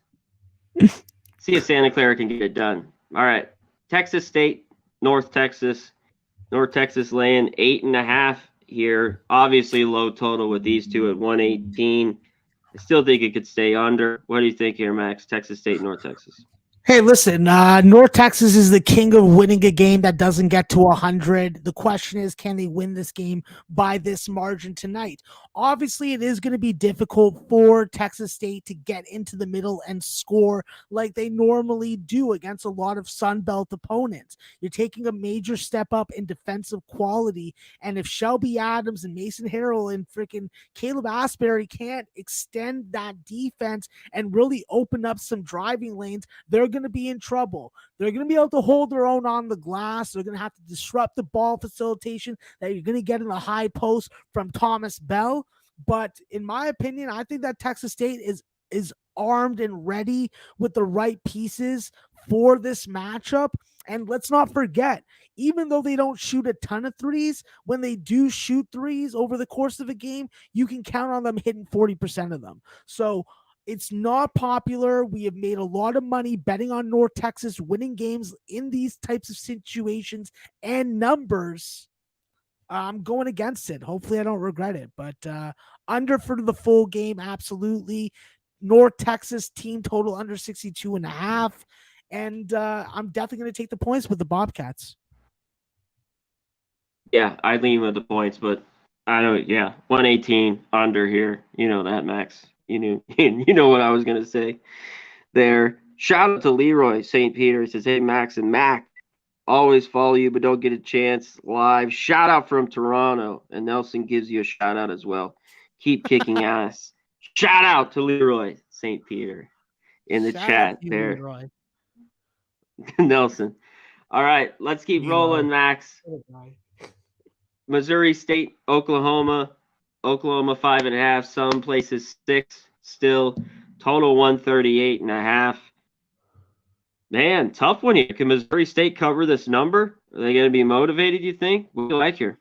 See if Santa Clara can get it done. All right. Texas State, North Texas. North Texas laying 8.5 here. Obviously low total with these two at 118. I still think it could stay under. What do you think here, Max? Texas State, North Texas. Hey, listen, North Texas is the king of winning a game that doesn't get to 100. The question is, can they win this game by this margin tonight? Obviously, it is going to be difficult for Texas State to get into the middle and score like they normally do against a lot of Sun Belt opponents. You're taking a major step up in defensive quality, and if Shelby Adams and Mason Harrell and freaking Caleb Asbury can't extend that defense and really open up some driving lanes, they're going to be in trouble. They're going to be able to hold their own on the glass. They're going to have to disrupt the ball facilitation that you're going to get in the high post from Thomas Bell. But in my opinion, I think that Texas State is armed and ready with the right pieces for this matchup. And let's not forget, even though they don't shoot a ton of threes, when they do shoot threes over the course of a game, you can count on them hitting 40% of them. So it's not popular. We have made a lot of money betting on North Texas winning games in these types of situations and numbers. I'm going against it. Hopefully I don't regret it, but under for the full game. Absolutely. North Texas team total under 62.5. And I'm definitely going to take the points with the Bobcats. Yeah, I lean with the points, but I don't. Yeah, 118 under here. You know that, Max. You know what I was gonna say there. Shout out to Leroy St. Peter. He says, "Hey Max and Mac, always follow you, but don't get a chance live." Shout out from Toronto, and Nelson gives you a shout out as well. Keep kicking ass. Shout out to Leroy St. Peter in the chat there. Leroy. Nelson. All right, let's keep rolling, Max. Missouri State, Oklahoma. Oklahoma 5.5. Some places 6. Still, total 138.5. Man, tough one here. Can Missouri State cover this number? Are they going to be motivated, you think? What do you like here?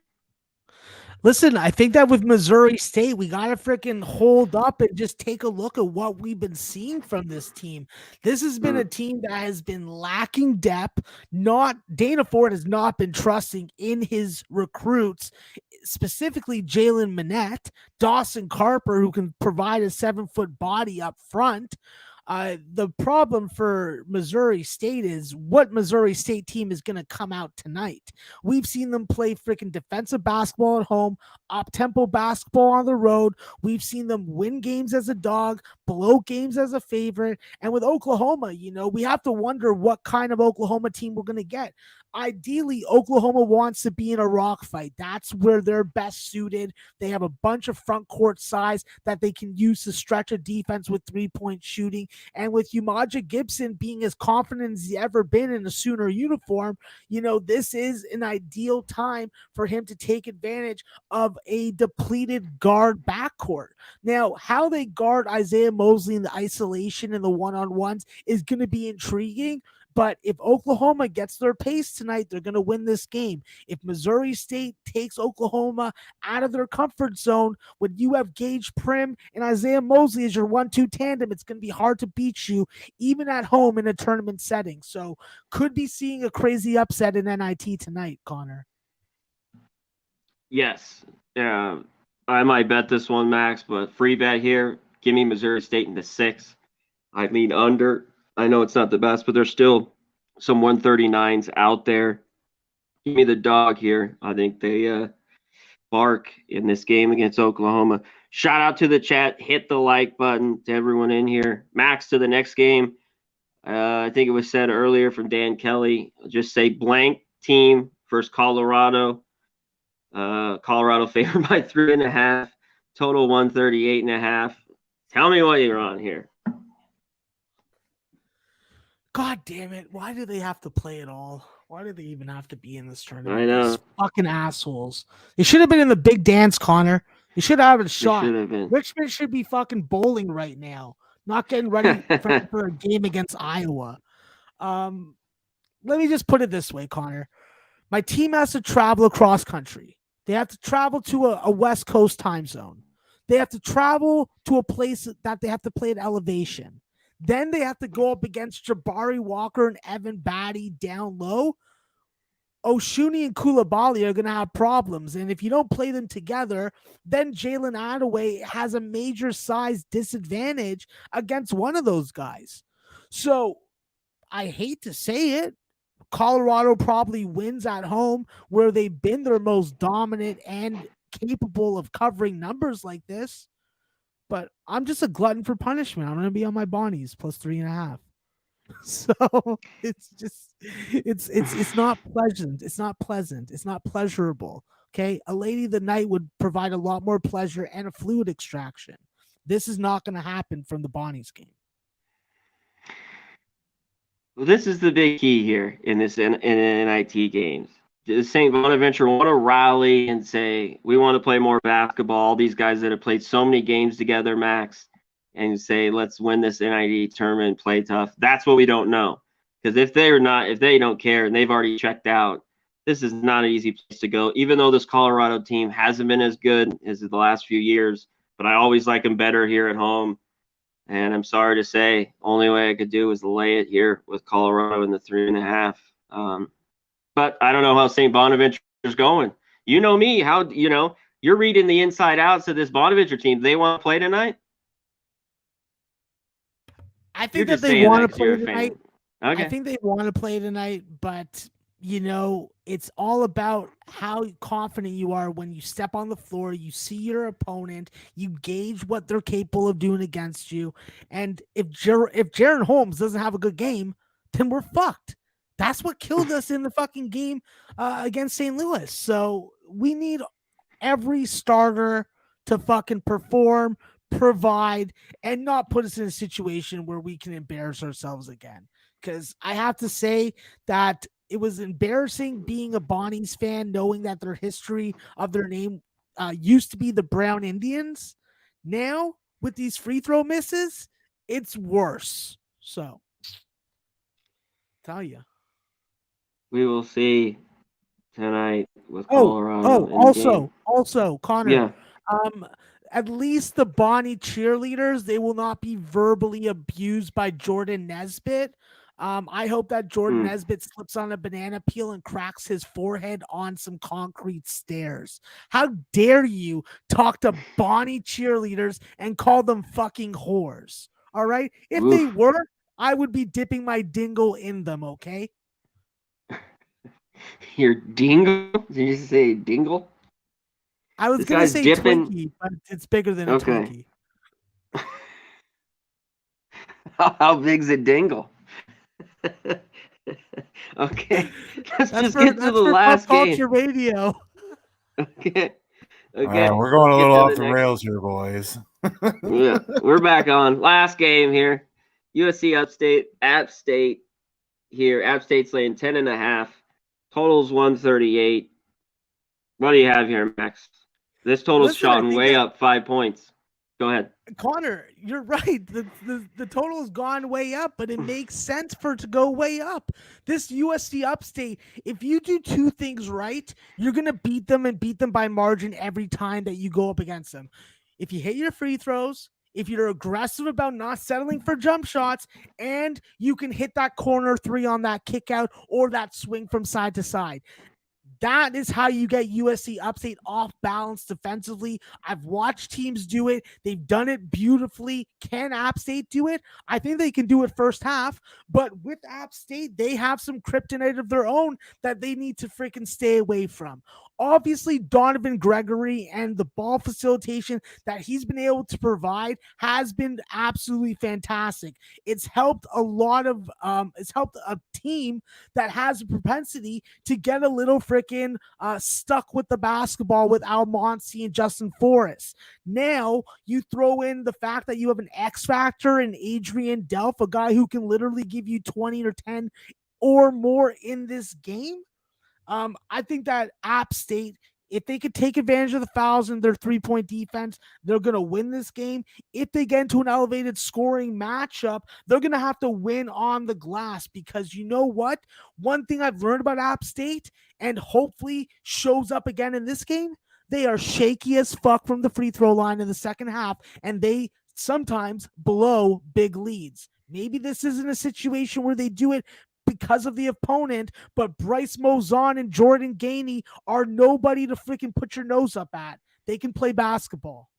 Listen, I think that with Missouri State, we got to freaking hold up and just take a look at what we've been seeing from this team. This has been a team that has been lacking depth. Dana Ford has not been trusting in his recruits, specifically Jalen Minette, Dawson Carper, who can provide a 7-foot body up front. The problem for Missouri State is what Missouri State team is going to come out tonight. We've seen them play freaking defensive basketball at home, up-tempo basketball on the road. We've seen them win games as a dog, below games as a favorite. And with Oklahoma, we have to wonder what kind of Oklahoma team we're going to get. Ideally, Oklahoma wants to be in a rock fight. That's where they're best suited. They have a bunch of front court size that they can use to stretch a defense with 3-point shooting. And with Umaja Gibson being as confident as he's ever been in a Sooner uniform, this is an ideal time for him to take advantage of a depleted guard backcourt. Now, how they guard Isaiah Mosley in the isolation and the one-on-ones is going to be intriguing. But if Oklahoma gets their pace tonight, they're going to win this game. If Missouri State takes Oklahoma out of their comfort zone, when you have Gage Prim and Isaiah Mosley as your 1-2 tandem, it's going to be hard to beat you, even at home in a tournament setting. So could be seeing a crazy upset in NIT tonight, Connor. Yes. I might bet this one, Max, but free bet here. Give me Missouri State in the 6. I mean under. I know it's not the best, but there's still some 139s out there. Give me the dog here. I think they bark in this game against Oklahoma. Shout out to the chat. Hit the like button to everyone in here. Max, to the next game. I think it was said earlier from Dan Kelly. Just say blank team versus Colorado. Colorado favored by 3.5. Total 138.5. Tell me what you're on here. God damn it. Why do they have to play it all? Why do they even have to be in this tournament? I know. These fucking assholes. They should have been in the big dance, Connor. They should have a shot. Should have been. Richmond should be fucking bowling right now, not getting ready for a game against Iowa. Let me just put it this way, Connor. My team has to travel across country. They have to travel to a West Coast time zone. They have to travel to a place that they have to play at elevation. Then they have to go up against Jabari Walker and Evan Batty down low. Oshuni and Koulibaly are going to have problems. And if you don't play them together, then Jalen Attaway has a major size disadvantage against one of those guys. So I hate to say it. Colorado probably wins at home where they've been their most dominant and capable of covering numbers like this. But I'm just a glutton for punishment. I'm going to be on my Bonnies plus 3.5. So it's not pleasant. It's not pleasant. It's not pleasurable. Okay. A lady of the night would provide a lot more pleasure and a fluid extraction. This is not going to happen from the Bonnies game. Well, this is the big key here in NIT games. The St. Bonaventure want to rally and say, we want to play more basketball. All these guys that have played so many games together, Max, and say, let's win this NIT tournament, play tough. That's what we don't know. Because if they don't care and they've already checked out, this is not an easy place to go. Even though this Colorado team hasn't been as good as the last few years, but I always like them better here at home. And I'm sorry to say, only way I could do is lay it here with Colorado in the 3.5. But I don't know how St. Bonaventure is going. You know me, you're reading the inside outs of this Bonaventure team. They want to play tonight? I think that they want to play tonight. Okay. I think they want to play tonight, but it's all about how confident you are when you step on the floor, you see your opponent, you gauge what they're capable of doing against you. And if Jaron Holmes doesn't have a good game, then we're fucked. That's what killed us in the fucking game against St. Louis. So we need every starter to fucking perform, provide, and not put us in a situation where we can embarrass ourselves again. Because I have to say that it was embarrassing being a Bonnies fan, knowing that their history of their name used to be the Brown Indians. Now, with these free throw misses, it's worse. So, tell you. We will see tonight with Colorado. Also, Connor. Yeah. At least the Bonnie cheerleaders, they will not be verbally abused by Jordan Nesbitt. I hope that Jordan Nesbitt slips on a banana peel and cracks his forehead on some concrete stairs. How dare you talk to Bonnie cheerleaders and call them fucking whores? All right? If they were, I would be dipping my dingle in them, okay? Your dingle? Did you say dingle? I was going to say dipping... Twinkie, but it's bigger than a Twinkie. How big's a dingle? Okay, let's just get to the for pop last game. culture radio. Okay. We're going a Get little to off the the next. rails here, boys. Yeah, we're back on. Last game here. USC Upstate, App State here. App State's laying 10.5. Totals 138. What do you have here, Max? This total's shot way up 5 points. Go ahead. Connor, you're right. The total has gone way up, but it makes sense for it to go way up. This USC Upstate, if you do two things right, you're going to beat them and beat them by margin every time that you go up against them. If you hit your free throws, if you're aggressive about not settling for jump shots, and you can hit that corner three on that kick out or that swing from side to side. That is how you get USC Upstate off balance defensively. I've watched teams do it. They've done it beautifully. Can App State do it? I think they can do it first half, but with App State, they have some kryptonite of their own that they need to freaking stay away from. Obviously, Donovan Gregory and the ball facilitation that he's been able to provide has been absolutely fantastic. It's helped a lot of, it's helped a team that has a propensity to get a little freaking stuck with the basketball with Almonsi and Justin Forrest. Now you throw in the fact that you have an X factor in Adrian Delph, a guy who can literally give you 20 or 10 or more in this game. I think that App State, if they could take advantage of the fouls in their 3-point defense, they're going to win this game. If they get into an elevated scoring matchup, they're going to have to win on the glass because you know what? One thing I've learned about App State and hopefully shows up again in this game, they are shaky as fuck from the free throw line in the second half, and they sometimes blow big leads. Maybe this isn't a situation where they do it because of the opponent, but Bryce Mozon and Jordan Gainey are nobody to freaking put your nose up at. They can play basketball.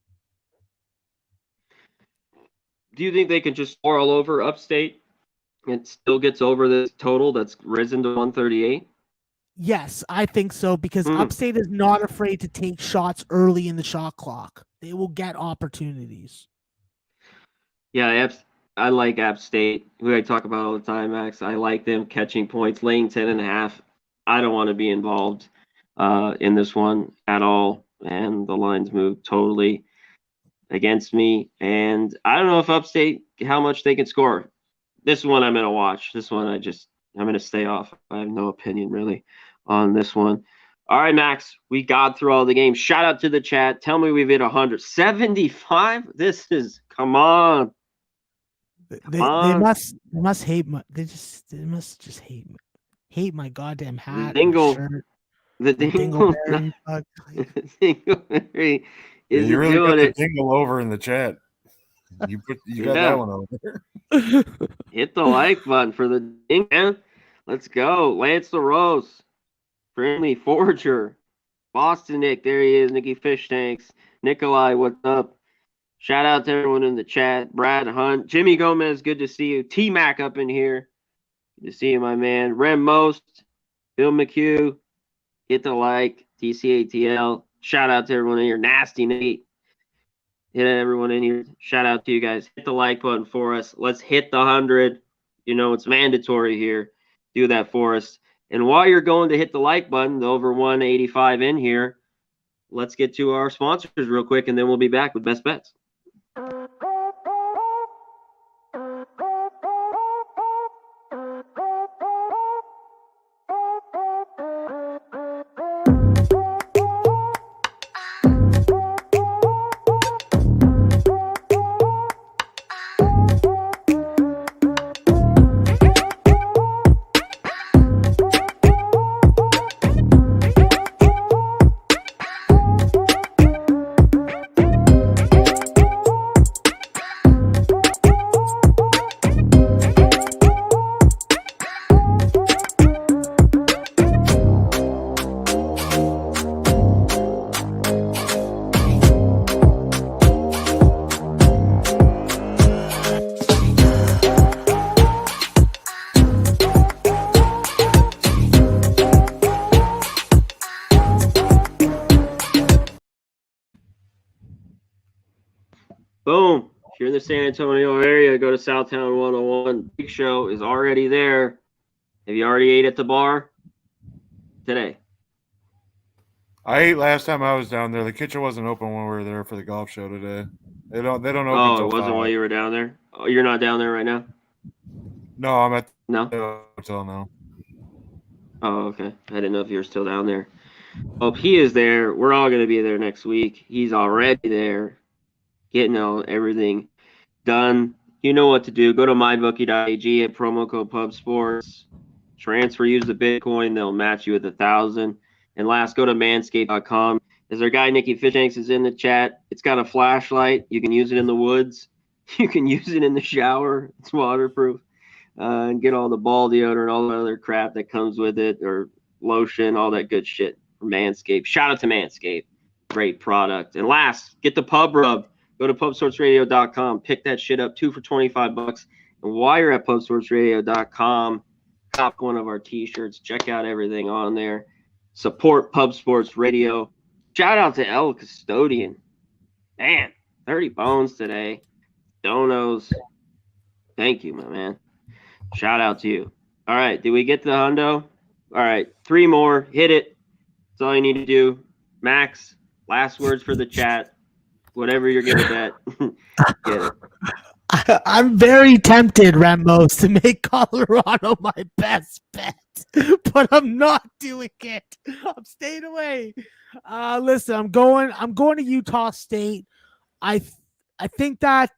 Do you think they can just score all over Upstate and still gets over this total that's risen to 138? Yes, I think so because Upstate is not afraid to take shots early in the shot clock. They will get opportunities. Yeah, I like App State, who I talk about all the time, Max. I like them catching points, laying 10.5. I don't want to be involved in this one at all, and the lines move totally against me. And I don't know if Upstate, how much they can score. This one I'm going to watch. This one I'm going to stay off. I have no opinion really on this one. All right, Max, we got through all the games. Shout out to the chat. Tell me we've hit 175. This is, come on. They must hate my they must just hate my goddamn hat. The Dingleberry is you really doing got it. The dingle over in the chat. You got that one over there. Hit the like button for the ding, man. Let's go. Lance LaRose, Friendly Forger, Boston Nick, there he is. Nicky Fish Tanks, Nikolai, what's up? Shout out to everyone in the chat. Brad Hunt, Jimmy Gomez, good to see you. T Mac up in here, good to see you, my man. Rem Most, Bill McHugh, hit the like. DCATL, shout out to everyone in here. Nasty Nate, hit everyone in here. Shout out to you guys. Hit the like button for us. Let's hit the 100. You know it's mandatory here. Do that for us. And while you're going to hit the like button, the over 185 in here, let's get to our sponsors real quick, and then we'll be back with best bets. Boom. If you're in the San Antonio area, go to Southtown 101. Big Show is already there. Have you already ate at the bar today? I ate last time I was down there. The kitchen wasn't open when we were there for the golf show today. They don't open Oh, till it wasn't 5. while you were down there? Oh, you're not down there right now? No, I'm at No? the hotel now. Oh, okay. I didn't know if you were still down there. Oh, he is there. We're all going to be there next week. He's already there, getting everything done. You know what to do. Go to mybookie.ag at promo code PubSports. Transfer, use the Bitcoin. They'll match you with 1,000. And last, go to manscaped.com. As our guy Nikki Fishanks is in the chat, it's got a flashlight. You can use it in the woods. You can use it in the shower. It's waterproof. And get all the ball deodorant, all the other crap that comes with it, or lotion, all that good shit from Manscaped. Shout out to Manscaped. Great product. And last, get the pub rub. Go to pubsportsradio.com. Pick that shit up, 2 for $25. And while you're at pubsportsradio.com, cop one of our t-shirts. Check out everything on there. Support Pub Sports Radio. Shout out to El Custodian. Man, 30 bones today. Donos. Thank you, my man. Shout out to you. All right, did we get the hundo? All right, 3 more. Hit it. That's all you need to do. Max, last words for the chat. Whatever you're going to bet. Get it. I'm very tempted, Ramos, to make Colorado my best bet, but I'm not doing it. I'm staying away. Listen, I'm going to Utah State. I think that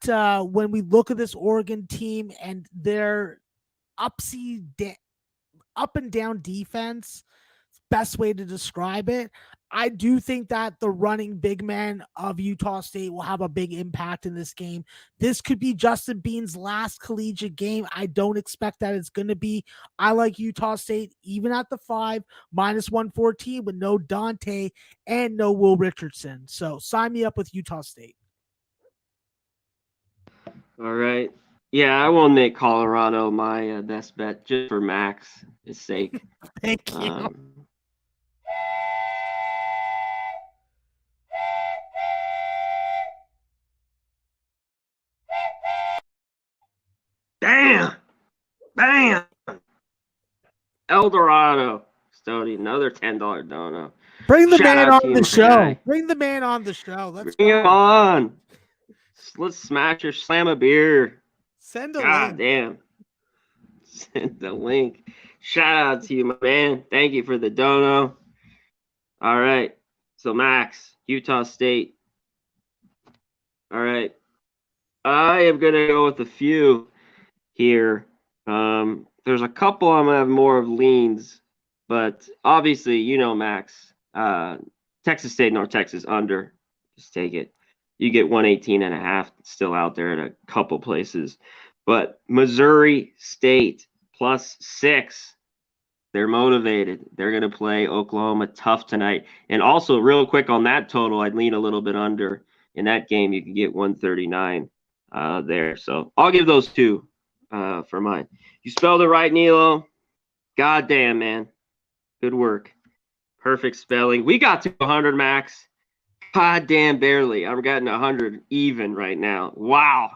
when we look at this Oregon team and their up and down defense, best way to describe it, I do think that the running big man of Utah State will have a big impact in this game. This could be Justin Bean's last collegiate game. I don't expect that it's going to be. I like Utah State even at the 5, -114 with no Dante and no Will Richardson. So sign me up with Utah State. All right. Yeah, I won't make Colorado my best bet just for Max's sake. Thank you. Bam! El Dorado. Stody, another $10 dono. Bring the Shout man out to on you, the show. guy. Bring the man on the show. Let's Bring go. him on. Let's smash or slam a beer. Send a God link. damn. Send the link. Shout out to you, my man. Thank you for the dono. All right. So, Max, Utah State. All right. I am going to go with a few here. There's a couple I'm going to have more of leans, but obviously, you know, Max, Texas State, North Texas under. Just take it. You get 118.5 still out there at a couple places. But Missouri State +6. They're motivated. They're going to play Oklahoma tough tonight. And also, real quick on that total, I'd lean a little bit under. In that game, you can get 139 there. So I'll give those 2 for mine. You spelled it right, Nilo. God damn, man. Good work. Perfect spelling. We got to 100, Max. God damn, barely. I'm getting 100 even right now. Wow.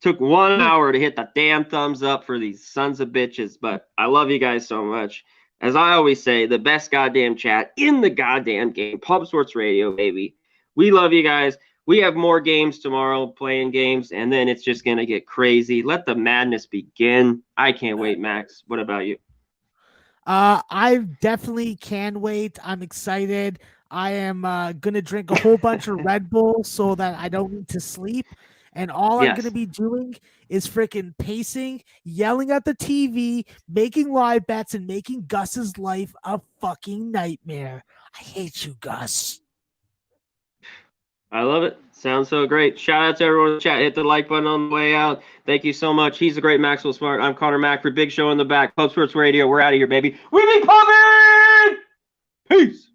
Took 1 hour to hit the damn thumbs up for these sons of bitches, but I love you guys so much. As I always say, the best goddamn chat in the goddamn game. Pub Sports Radio, baby. We love you guys. We have more games tomorrow, playing games, and then it's just going to get crazy. Let the madness begin. I can't wait, Max. What about you? I definitely can wait. I'm excited. I am going to drink a whole bunch of Red Bull so that I don't need to sleep. And all I'm going to be doing is freaking pacing, yelling at the TV, making live bets, and making Gus's life a fucking nightmare. I hate you, Gus. I love it. Sounds so great. Shout out to everyone in the chat. Hit the like button on the way out. Thank you so much. He's the great Maxwell Smart. I'm Conor Macri. Big Show in the back. Pub Sports Radio. We're out of here, baby. We be pumping! Peace.